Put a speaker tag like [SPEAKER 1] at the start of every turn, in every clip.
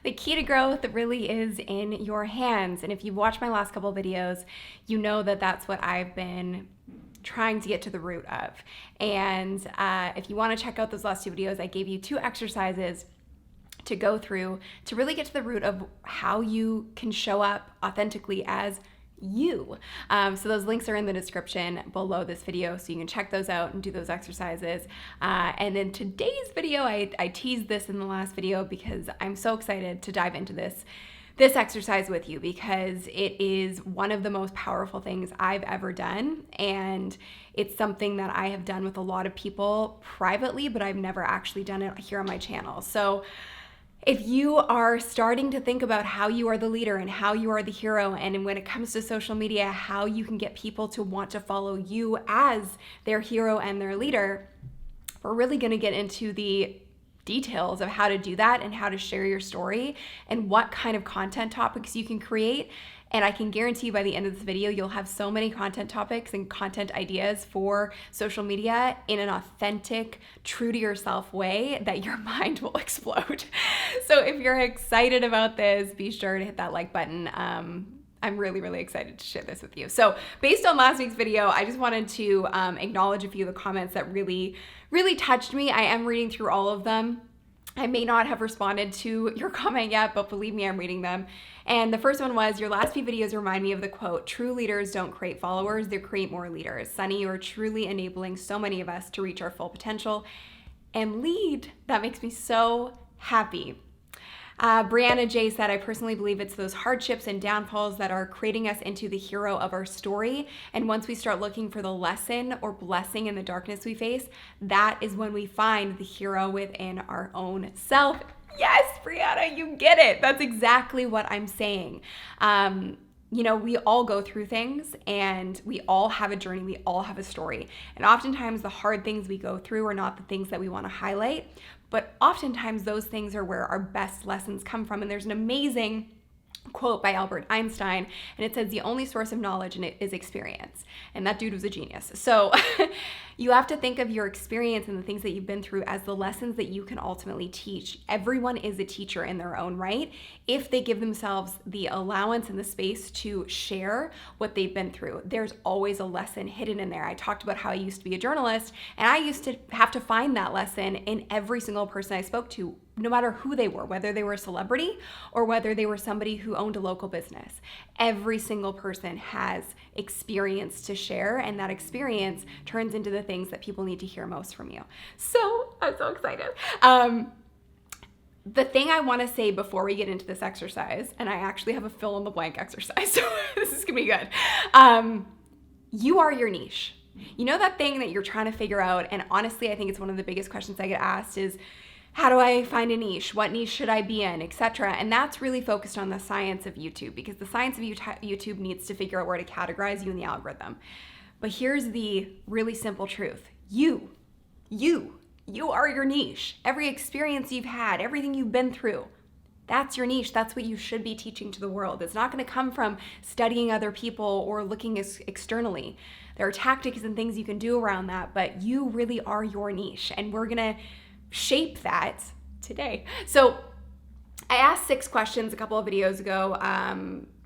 [SPEAKER 1] The key to growth really is in your hands. And if you've watched my last couple videos, you know that that's what I've been trying to get to the root of. And if you want to check out those last two videos, I gave you 2 exercises to go through to really get to the root of how you can show up authentically as you. So those links are in the description below this video, so you can check those out and do those exercises. And in today's video, I teased this in the last video because I'm so excited to dive into this exercise with you, because it is one of the most powerful things I've ever done, and it's something that I have done with a lot of people privately, but I've never actually done it here on my channel. So if you are starting to think about how you are the leader and how you are the hero, and when it comes to social media, how you can get people to want to follow you as their hero and their leader, we're really going to get into the details of how to do that and how to share your story and what kind of content topics you can create. And I can guarantee you by the end of this video, you'll have so many content topics and content ideas for social media in an authentic, true to yourself way that your mind will explode. So if you're excited about this, be sure to hit that like button. I'm really, really excited to share this with you. So based on last week's video, I just wanted to acknowledge a few of the comments that really, really touched me. I am reading through all of them. I may not have responded to your comment yet, but believe me, I'm reading them. And the first one was, your last few videos remind me of the quote, "True leaders don't create followers, they create more leaders." Sunny, you are truly enabling so many of us to reach our full potential and lead. That makes me so happy. Brianna J said, I personally believe it's those hardships and downfalls that are creating us into the hero of our story. And once we start looking for the lesson or blessing in the darkness we face, that is when we find the hero within our own self. Yes, Brianna, you get it. That's exactly what I'm saying. You know, we all go through things and we all have a journey, we all have a story. And oftentimes the hard things we go through are not the things that we want to highlight, but oftentimes those things are where our best lessons come from. And there's an amazing quote by Albert Einstein, and it says the only source of knowledge is experience. And that dude was a genius. So you have to think of your experience and the things that you've been through as the lessons that you can ultimately teach. Everyone is a teacher in their own right if they give themselves the allowance and the space to share what they've been through. There's always a lesson hidden in there. I talked about how I used to be a journalist, and I used to have to find that lesson in every single person I spoke to, no matter who they were, whether they were a celebrity or whether they were somebody who owned a local business. Every single person has experience to share, and that experience turns into the things that people need to hear most from you. So I'm so excited. The thing I want to say before we get into this exercise, and I actually have a fill in the blank exercise, so this is gonna be good. You are your niche. You know that thing that you're trying to figure out, and honestly, I think it's one of the biggest questions I get asked is, how do I find a niche? What niche should I be in, etc.? And that's really focused on the science of YouTube, because the science of YouTube needs to figure out where to categorize you in the algorithm. But here's the really simple truth. You are your niche. Every experience you've had, everything you've been through, that's your niche. That's what you should be teaching to the world. It's not going to come from studying other people or looking externally. There are tactics and things you can do around that, but you really are your niche, and we're going to shape that today. So I asked 6 questions a couple of videos ago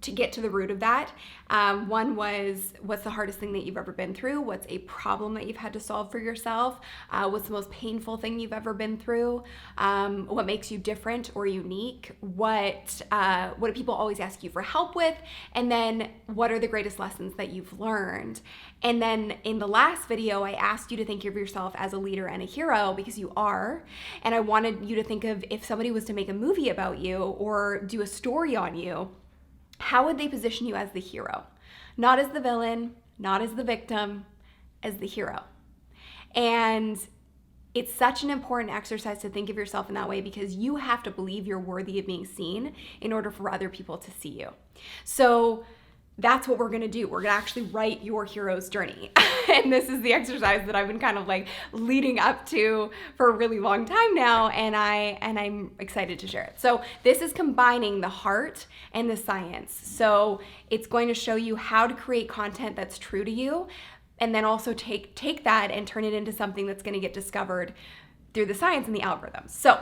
[SPEAKER 1] to get to the root of that. One was, what's the hardest thing that you've ever been through? What's a problem that you've had to solve for yourself? What's the most painful thing you've ever been through? What makes you different or unique? What do people always ask you for help with? And then what are the greatest lessons that you've learned? And then in the last video, I asked you to think of yourself as a leader and a hero, because you are. And I wanted you to think of, if somebody was to make a movie about you or do a story on you, how would they position you as the hero? Not as the villain, not as the victim, as the hero. And it's such an important exercise to think of yourself in that way, because you have to believe you're worthy of being seen in order for other people to see you. So that's what we're gonna do. We're gonna actually write your hero's journey. And this is the exercise that I've been kind of like leading up to for a really long time now, and I'm excited to share it. So this is combining the heart and the science. So it's going to show you how to create content that's true to you, and then also take that and turn it into something that's gonna get discovered through the science and the algorithms. So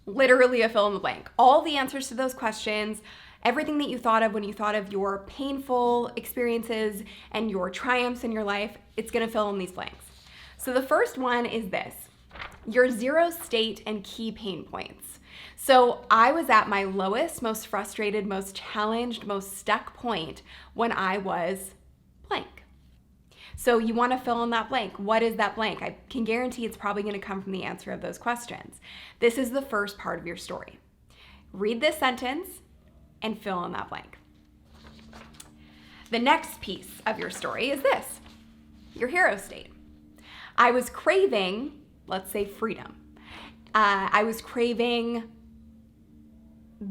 [SPEAKER 1] literally a fill in the blank. All the answers to those questions, everything that you thought of when you thought of your painful experiences and your triumphs in your life, it's gonna fill in these blanks. So the first one is this: your zero state and key pain points. So I was at my lowest, most frustrated, most challenged, most stuck point when I was blank. So you want to fill in that blank. What is that blank? I can guarantee it's probably going to come from the answer of those questions. This is the first part of your story. Read this sentence and fill in that blank. The next piece of your story is this: your hero state. I was craving, let's say, freedom. I was craving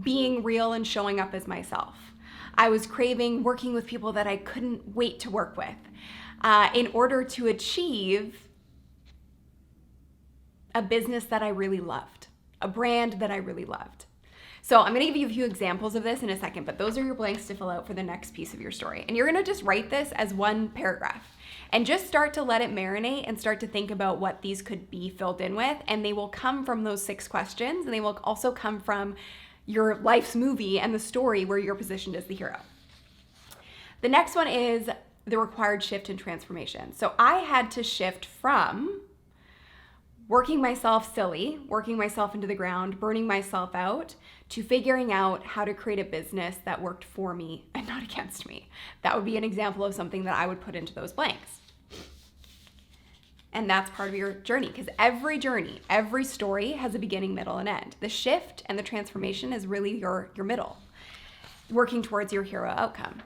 [SPEAKER 1] being real and showing up as myself. I was craving working with people that I couldn't wait to work with in order to achieve a business that I really loved, a brand that I really loved. So I'm gonna give you a few examples of this in a second, but those are your blanks to fill out for the next piece of your story. And you're gonna just write this as one paragraph and just start to let it marinate and start to think about what these could be filled in with. And they will come from those 6 questions, and they will also come from your life's movie and the story where you're positioned as the hero. The next one is the required shift and transformation. So I had to shift from working myself silly, working myself into the ground, burning myself out, to figuring out how to create a business that worked for me and not against me. That would be an example of something that I would put into those blanks. And that's part of your journey, because every journey, every story has a beginning, middle, and end. The shift and the transformation is really your middle, working towards your hero outcome.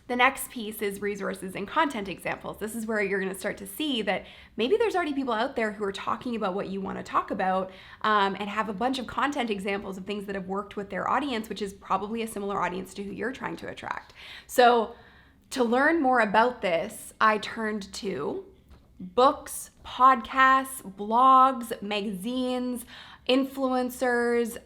[SPEAKER 1] The next piece is resources and content examples. This is where you're going to start to see that maybe there's already people out there who are talking about what you want to talk about and have a bunch of content examples of things that have worked with their audience, which is probably a similar audience to who you're trying to attract. So to learn more about this, I turned to books, podcasts, blogs, magazines, influencers,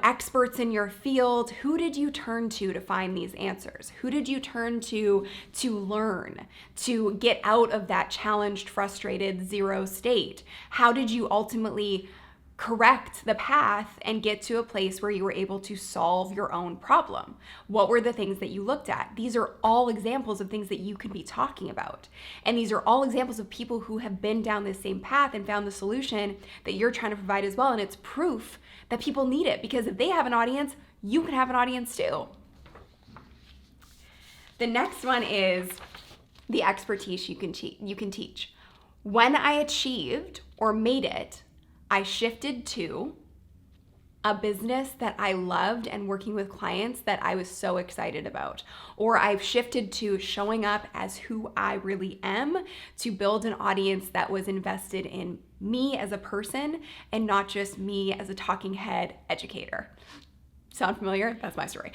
[SPEAKER 1] experts in your field. Who did you turn to find these answers? Who did you turn to learn, to get out of that challenged, frustrated, zero state? How did you ultimately correct the path and get to a place where you were able to solve your own problem? What were the things that you looked at? These are all examples of things that you could be talking about. And these are all examples of people who have been down this same path and found the solution that you're trying to provide as well. And it's proof that people need it, because if they have an audience, you can have an audience too. The next one is the expertise you can teach. When I achieved or made it, I shifted to a business that I loved and working with clients that I was so excited about. Or I've shifted to showing up as who I really am to build an audience that was invested in me as a person and not just me as a talking head educator. Sound familiar? That's my story.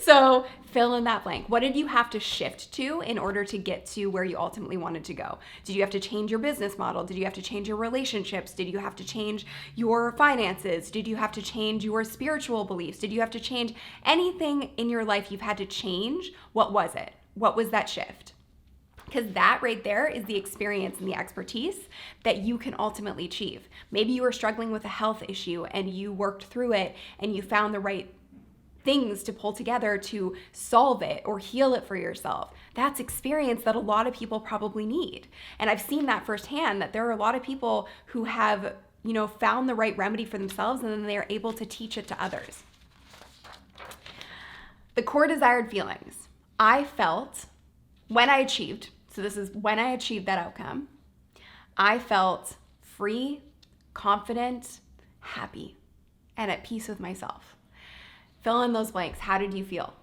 [SPEAKER 1] So fill in that blank. What did you have to shift to in order to get to where you ultimately wanted to go? Did you have to change your business model? Did you have to change your relationships? Did you have to change your finances? Did you have to change your spiritual beliefs? Did you have to change anything in your life you've had to change? What was it? What was that shift? Because that right there is the experience and the expertise that you can ultimately achieve. Maybe you were struggling with a health issue and you worked through it and you found the right things to pull together to solve it or heal it for yourself. That's experience that a lot of people probably need. And I've seen that firsthand, that there are a lot of people who have, found the right remedy for themselves and then they're able to teach it to others. The core desired feelings. I felt when I achieved, so this is when I achieved that outcome, I felt free, confident, happy, and at peace with myself. Fill in those blanks. How did you feel?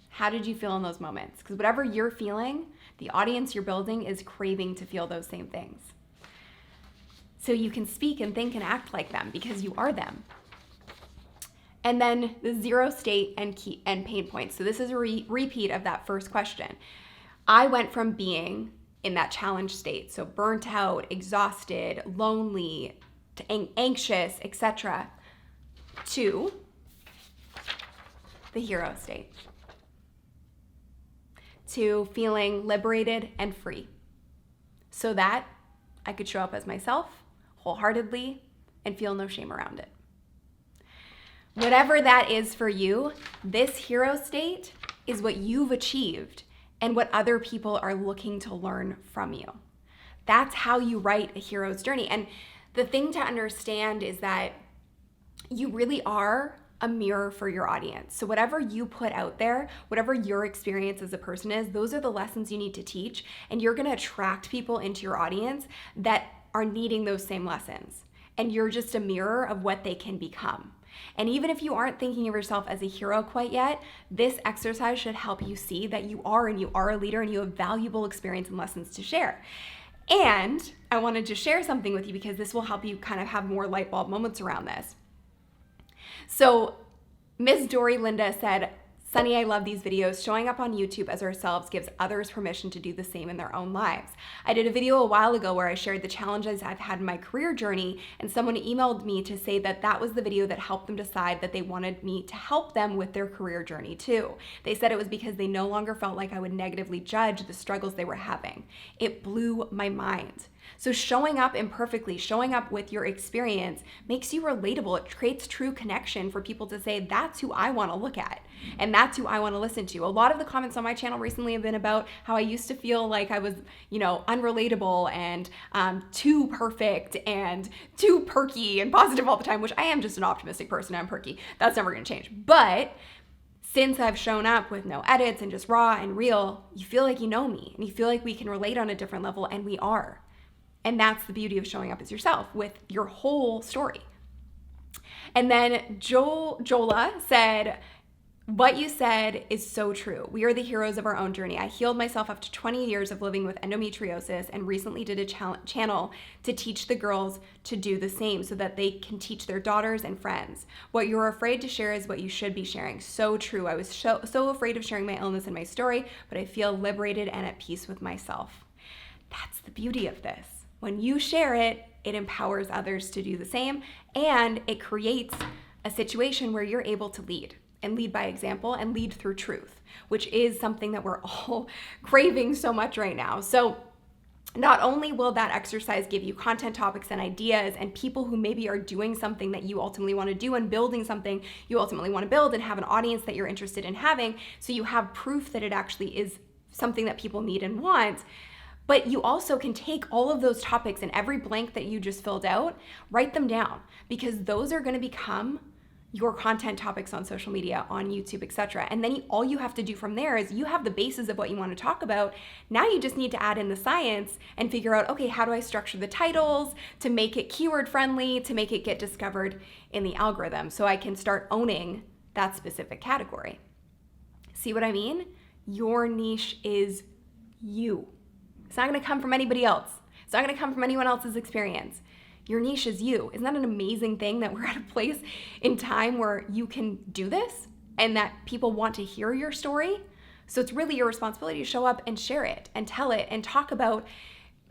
[SPEAKER 1] How did you feel in those moments? Because whatever you're feeling, the audience you're building is craving to feel those same things. So you can speak and think and act like them because you are them. And then the zero state and pain points. So this is a repeat of that first question. I went from being in that challenge state, so burnt out, exhausted, lonely, anxious, etc., to the hero state, to feeling liberated and free, so that I could show up as myself, wholeheartedly and feel no shame around it. Whatever that is for you, this hero state is what you've achieved and what other people are looking to learn from you. That's how you write a hero's journey. And the thing to understand is that you really are a mirror for your audience. So whatever you put out there, whatever your experience as a person is, those are the lessons you need to teach, and you're going to attract people into your audience that are needing those same lessons. And you're just a mirror of what they can become. And even if you aren't thinking of yourself as a hero quite yet, this exercise should help you see that you are, and you are a leader, and you have valuable experience and lessons to share. And I wanted to share something with you because this will help you kind of have more light bulb moments around this. So Ms. Dory Linda said, Sunny, I love these videos. Showing up on YouTube as ourselves gives others permission to do the same in their own lives. I did a video a while ago where I shared the challenges I've had in my career journey, and someone emailed me to say that that was the video that helped them decide that they wanted me to help them with their career journey too. They said it was because they no longer felt like I would negatively judge the struggles they were having. It blew my mind. So showing up imperfectly, showing up with your experience makes you relatable. It creates true connection for people to say, that's who I want to look at and that's who I want to listen to. A lot of the comments on my channel recently have been about how I used to feel like I was, unrelatable and too perfect and too perky and positive all the time, which I am just an optimistic person. I'm perky. That's never going to change. But since I've shown up with no edits and just raw and real, you feel like you know me and you feel like we can relate on a different level, and we are. And that's the beauty of showing up as yourself with your whole story. And then Jola said, what you said is so true. We are the heroes of our own journey. I healed myself after 20 years of living with endometriosis and recently did a channel to teach the girls to do the same so that they can teach their daughters and friends. What you're afraid to share is what you should be sharing. So true. I was so afraid of sharing my illness and my story, but I feel liberated and at peace with myself. That's the beauty of this. When you share it, it empowers others to do the same, and it creates a situation where you're able to lead and lead by example and lead through truth, which is something that we're all craving so much right now. So not only will that exercise give you content topics and ideas and people who maybe are doing something that you ultimately want to do and building something you ultimately want to build and have an audience that you're interested in having, so you have proof that it actually is something that people need and want. But you also can take all of those topics and every blank that you just filled out, write them down, because those are going to become your content topics on social media, on YouTube, etc. And then all you have to do from there is you have the basis of what you want to talk about. Now you just need to add in the science and figure out, okay, how do I structure the titles to make it keyword friendly, to make it get discovered in the algorithm so I can start owning that specific category. See what I mean? Your niche is you. It's not going to come from anybody else. It's not going to come from anyone else's experience. Your niche is you. Isn't that an amazing thing that we're at a place in time where you can do this and that people want to hear your story? So it's really your responsibility to show up and share it and tell it and talk about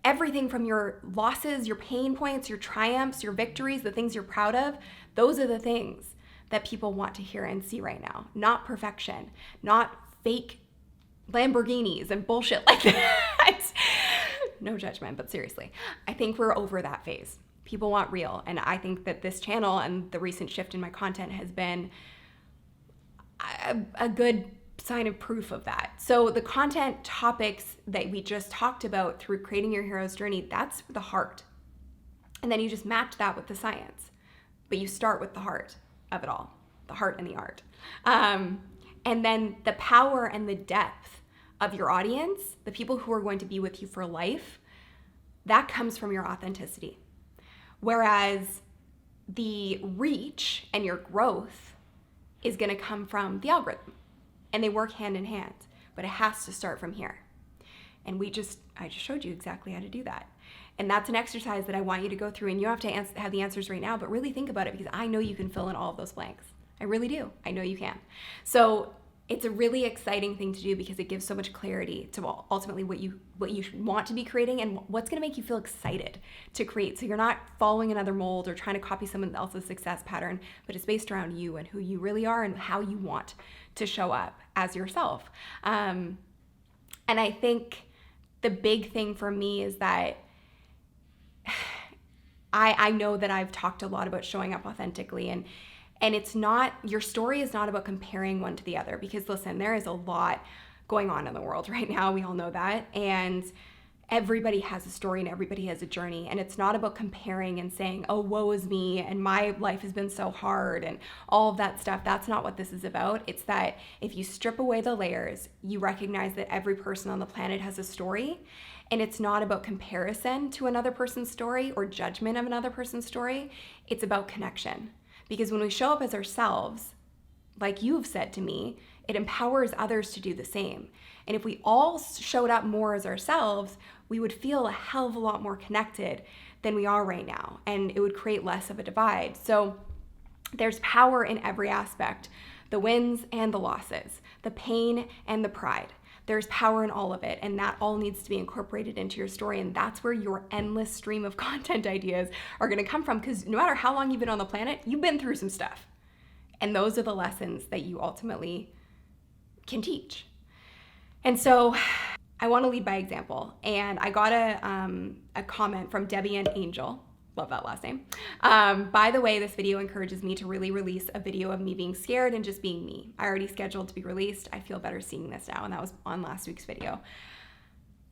[SPEAKER 1] everything from your losses, your pain points, your triumphs, your victories, the things you're proud of. Those are the things that people want to hear and see right now. Not perfection, not fake Lamborghinis and bullshit like that. No judgment, but seriously, I think we're over that phase. People want real, and I think that this channel and the recent shift in my content has been a good sign of proof of that. So the content topics that we just talked about through creating your hero's journey, that's the heart. And then you just match that with the science, but you start with the heart of it all, the heart and the art. And then the power and the depth of your audience, the people who are going to be with you for life, that comes from your authenticity. Whereas the reach and your growth is going to come from the algorithm, and they work hand in hand, but it has to start from here. And I just showed you exactly how to do that. And that's an exercise that I want you to go through, and you don't have to have the answers right now, but really think about it, because I know you can fill in all of those blanks. I really do. I know you can. So it's a really exciting thing to do because it gives so much clarity to ultimately what you want to be creating and what's going to make you feel excited to create. So you're not following another mold or trying to copy someone else's success pattern, but it's based around you and who you really are and how you want to show up as yourself. And I think the big thing for me is that I know that I've talked a lot about showing up authentically, and it's not, your story is not about comparing one to the other, because listen, there is a lot going on in the world right now. We all know that. And everybody has a story and everybody has a journey. And it's not about comparing and saying, oh, woe is me, and my life has been so hard and all of that stuff. That's not what this is about. It's that if you strip away the layers, you recognize that every person on the planet has a story. And it's not about comparison to another person's story or judgment of another person's story. It's about connection. Because when we show up as ourselves, like you've said to me, it empowers others to do the same. And if we all showed up more as ourselves, we would feel a hell of a lot more connected than we are right now. And it would create less of a divide. So there's power in every aspect, the wins and the losses, the pain and the pride. There's power in all of it, and that all needs to be incorporated into your story. And that's where your endless stream of content ideas are going to come from, because no matter how long you've been on the planet, you've been through some stuff. And those are the lessons that you ultimately can teach. And so I want to lead by example. And I got a comment from Debbie and Angel. Love that last name. By the way, this video encourages me to really release a video of me being scared and just being me. I already scheduled to be released. I feel better seeing this now. And that was on last week's video.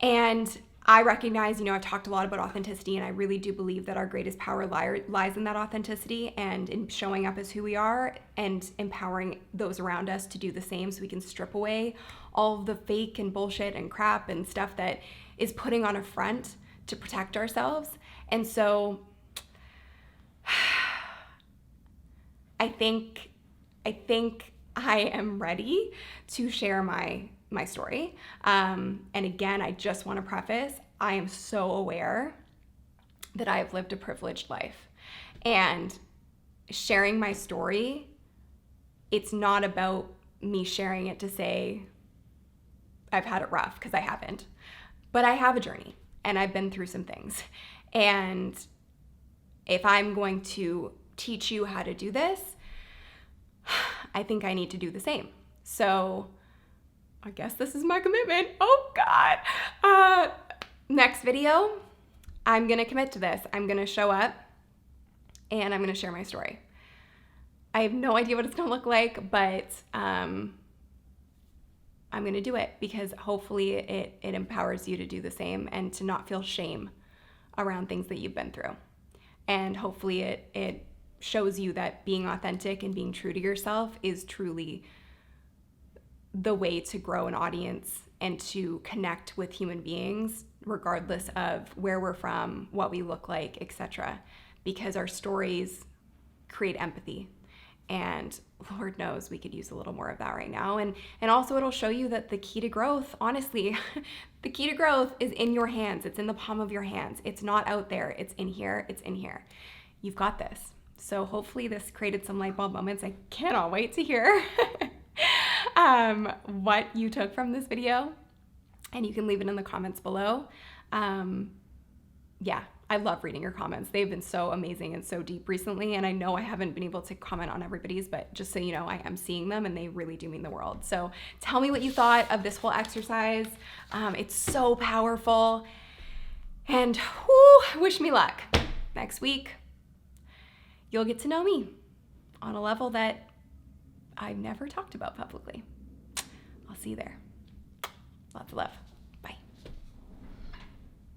[SPEAKER 1] And I recognize, I've talked a lot about authenticity, and I really do believe that our greatest power lies in that authenticity and in showing up as who we are and empowering those around us to do the same, so we can strip away all of the fake and bullshit and crap and stuff that is putting on a front to protect ourselves. And so I think I am ready to share my story. And again, I just want to preface, I am so aware that I have lived a privileged life. And sharing my story, it's not about me sharing it to say I've had it rough, because I haven't. But I have a journey, and I've been through some things. And if I'm going to teach you how to do this, I think I need to do the same. So I guess this is my commitment. Oh God. Next video, I'm gonna commit to this. I'm gonna show up and I'm gonna share my story. I have no idea what it's gonna look like, but I'm gonna do it, because hopefully it empowers you to do the same and to not feel shame around things that you've been through. And hopefully it shows you that being authentic and being true to yourself is truly the way to grow an audience and to connect with human beings, regardless of where we're from, what we look like, etc. Because our stories create empathy. And Lord knows we could use a little more of that right now. And also it'll show you that the key to growth, honestly, the key to growth is in your hands. It's in the palm of your hands. It's not out there. It's in here. It's in here. You've got this. So hopefully this created some light bulb moments. I cannot wait to hear what you took from this video, and you can leave it in the comments below. Yeah, I love reading your comments. They've been so amazing and so deep recently, and I know I haven't been able to comment on everybody's, but just so you know, I am seeing them and they really do mean the world. So tell me what you thought of this whole exercise. It's so powerful, and wish me luck. Next week, you'll get to know me on a level that I've never talked about publicly. I'll see you there. Lots of love.